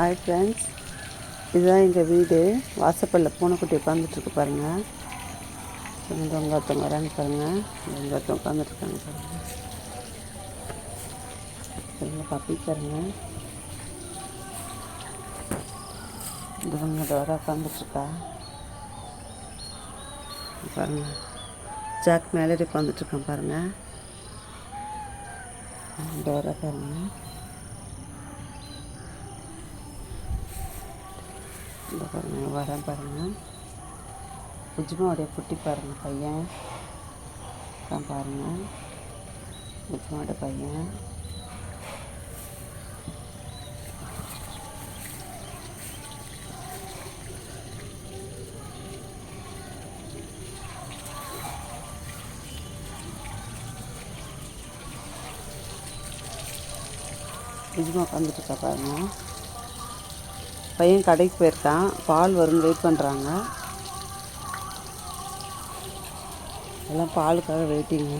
Hi friends, இதுதான் எங்கள் வீடு. வாசப்பல்ல பூனைக்குட்டி உட்காந்துட்ருக்கு பாருங்கள். இங்கே ஒருத்தவங்க வராங்க பாருங்கள். இங்கே ஒருத்தவங்க உட்காந்துட்ருக்காங்க பாருங்கள். பாருங்கள் பப்பி பாருங்கள். இவங்க டோரா உட்காந்துட்ருக்கா பாருங்கள். ஜாக் மேலே உட்காந்துட்ருக்கான் பாருங்கள். டோரா பாருங்கள். இந்த பாருங்கள் வரேன் பாருங்கள். உஜ்மாவுடைய குட்டி பாருங்கள், பையன் தான் பாருங்கள். உஜ்மாவோட பையன். உஜ்மா உட்காந்துட்டுருக்கா பாருங்கள். பையன் கடைக்கு போயிருக்கான், பால் வரும்னு வெயிட் பண்ணுறாங்க. எல்லாம் பாலுக்காக வெயிட்டிங்க.